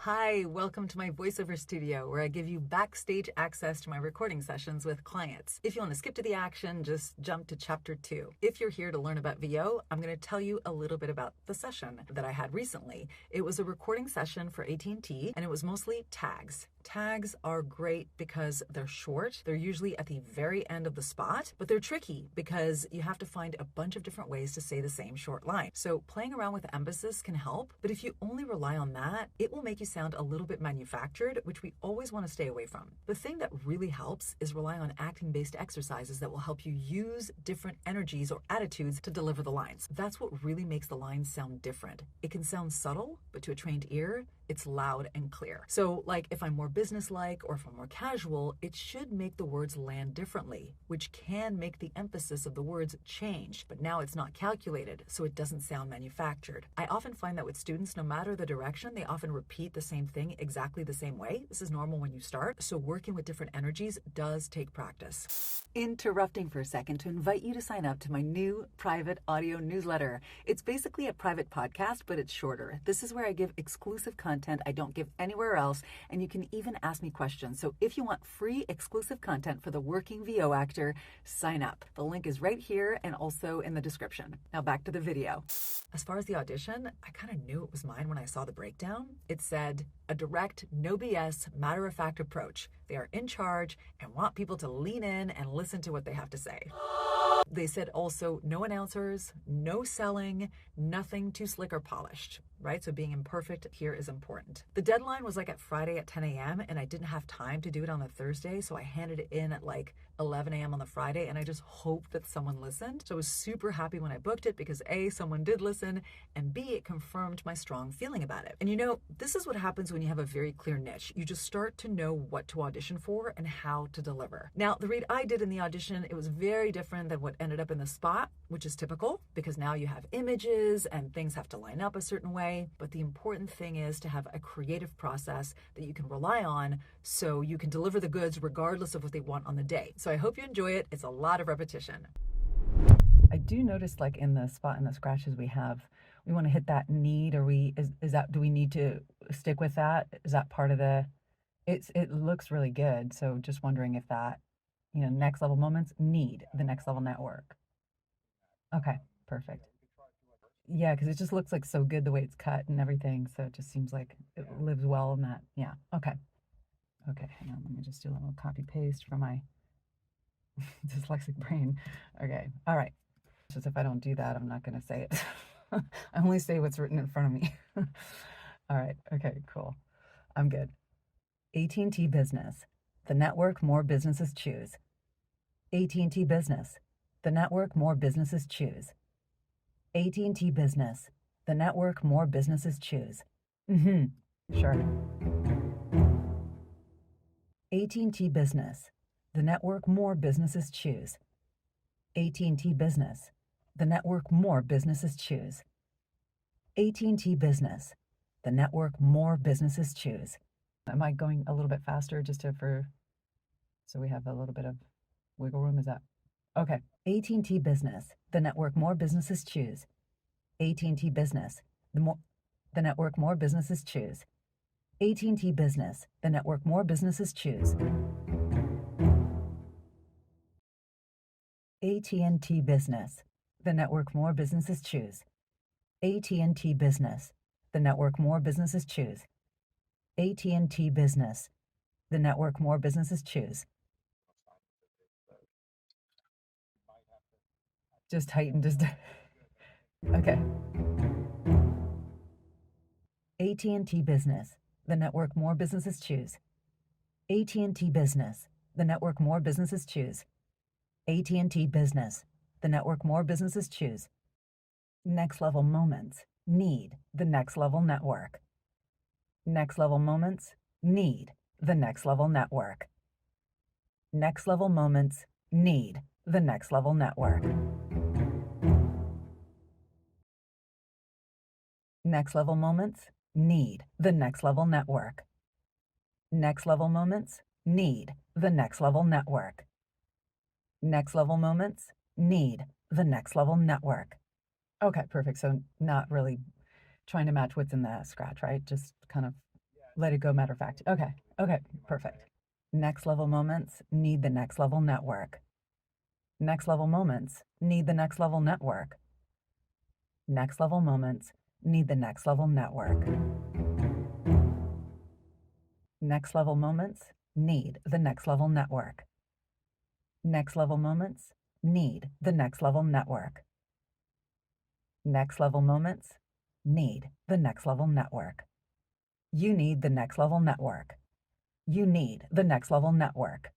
Hi, welcome to my voiceover studio where I give you backstage access to my recording sessions with clients. If you want to skip to the action, just jump to chapter 2. If you're here to learn about VO, I'm going to tell you a little bit about the session that I had recently. It was a recording session for AT&T and it was mostly tags. Tags are great because they're short. They're usually at the very end of the spot, but they're tricky because you have to find a bunch of different ways to say the same short line. So playing around with emphasis can help, but if you only rely on that, it will make you sound a little bit manufactured, which we always want to stay away from. The thing that really helps is rely on acting-based exercises that will help you use different energies or attitudes to deliver the lines. That's what really makes the lines sound different. It can sound subtle, but to a trained ear, it's loud and clear. So like if I'm more business-like or if I'm more casual, it should make the words land differently, which can make the emphasis of the words change, but now it's not calculated, so it doesn't sound manufactured. I often find that with students, no matter the direction, they often repeat the same thing exactly the same way. This is normal when you start, so working with different energies does take practice. Interrupting for a second to invite you to sign up to my new private audio newsletter. It's basically a private podcast, but it's shorter. This is where I give exclusive content I don't give anywhere else, and you can even ask me questions. So if you want free exclusive content for the working VO actor, sign up. The link is right here and also in the description. Now back to the video. As far as the audition, I kind of knew it was mine when I saw the breakdown. It said, a direct, no BS, matter-of-fact approach. They are in charge and want people to lean in and listen to what they have to say. They said also no announcers, no selling, nothing too slick or polished, right? So being imperfect here is important. The deadline was like at Friday at 10 a.m. and I didn't have time to do it on the Thursday, so I handed it in at like 11 a.m. on the Friday, and I just hoped that someone listened. So I was super happy when I booked it because A, someone did listen, and B, it confirmed my strong feeling about it. And you know, this is what happens when you have a very clear niche. You just start to know what to audition for and how to deliver. Now, the read I did in the audition, it was very different than what ended up in the spot, which is typical because now you have images and things have to line up a certain way. But the important thing is to have a creative process that you can rely on so you can deliver the goods regardless of what they want on the day. So I hope you enjoy it. It's a lot of repetition. I do notice like in the spot and the scratches we want to hit that need, or do we need to stick with that? Is that part of it looks really good. So just wondering if that, next level moments need the next level network. Okay, perfect. Yeah, because it just looks like so good the way it's cut and everything. So it just seems like it lives well in that. Yeah. Okay. Okay. Hang on. Let me just do a little copy paste for my dyslexic brain. Okay. All right. Just if I don't do that, I'm not going to say it. I only say what's written in front of me. All right. Okay, cool. I'm good. AT&T Business, the network more businesses choose. AT&T Business, the network more businesses choose. AT&T Business, the network more businesses choose. Sure. AT&T Business, the network more businesses choose. AT&T Business, the network more businesses choose. AT&T Business, the network more businesses choose. Am I going a little bit faster so we have a little bit of wiggle room? Is that okay? AT&T Business, the network more businesses choose. AT&T Business, the network more businesses choose. AT&T Business, the network more businesses choose. AT&T Business, the network more businesses choose. AT&T Business, the network more businesses choose. AT&T Business, the network more businesses choose. Just heighten, okay. AT&T Business, the network more businesses choose. AT&T Business, the network more businesses choose. AT&T Business, the network more businesses choose. Next level moments need the next level network. Next level moments need the next level network. Next level moments need the next level network. Next level moments need the next level network. Next level moments need the next level network. Next level moments need the next level network. Okay, perfect. So not really trying to match what's in the scratch, right? Just kind of Let it go, matter of fact. Okay. Okay. Perfect. Next level moments need the next level network. Next level moments need the next level network. Next level moments need the next level network. Next level moments need the next level network. Next level moments need the next level network. Next level moments need the next level network. You need the next level network. You need the next level network.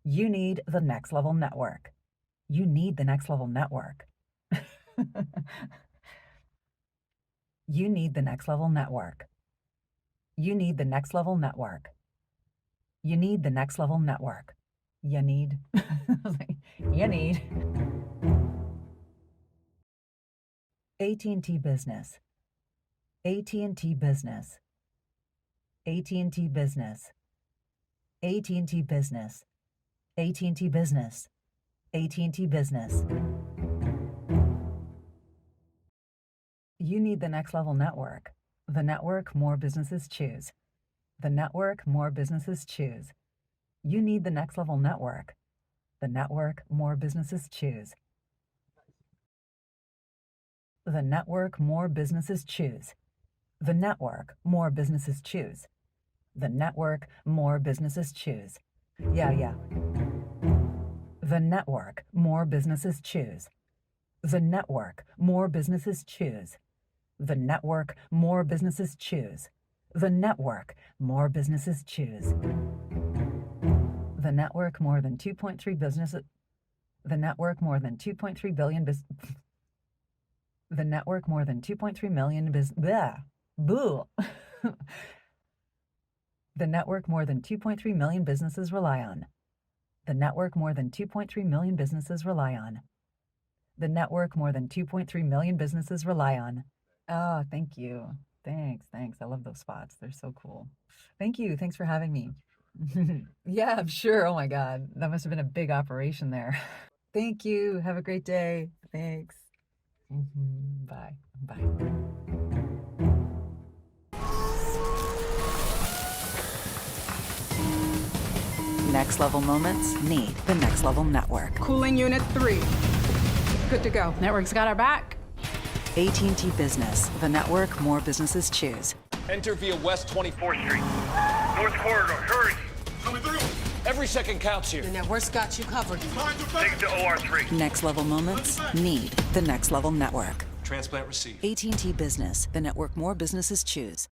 You need the next level network. You need the next level network. You need the next level network. You need the next level network. You need the next level network. You need. You need. AT&T Business. AT&T Business. AT&T Business. AT&T Business. AT&T Business. AT&T Business. You need the next level network. The network more businesses choose. The network more businesses choose. You need the next level network. The network more businesses choose. The network more businesses choose. The network more businesses choose. The network more businesses choose. Yeah. The network more businesses choose. The network more businesses choose. The network more businesses choose. The network more businesses choose. The network more than 2.3 businesses. The network more than 2.3 billion The network more than 2.3 million Boo. The network more than 2.3 million businesses rely on. The network more than 2.3 million businesses rely on. The network more than 2.3 million businesses rely on. Oh, thank you. Thanks. I love those spots. They're so cool. Thank you. Thanks for having me. Yeah, I'm sure. Oh my God. That must have been a big operation there. Thank you. Have a great day. Thanks. Bye. Next level moments need the next level network. Cooling unit 3. Good to go. Network's got our back. AT&T Business, the network more businesses choose. Enter via West 24th Street. North corridor, hurry! Coming through. Every second counts here. The network's got you covered. Take to OR3. Next level moments need the next level network. Transplant received. AT&T Business, the network more businesses choose.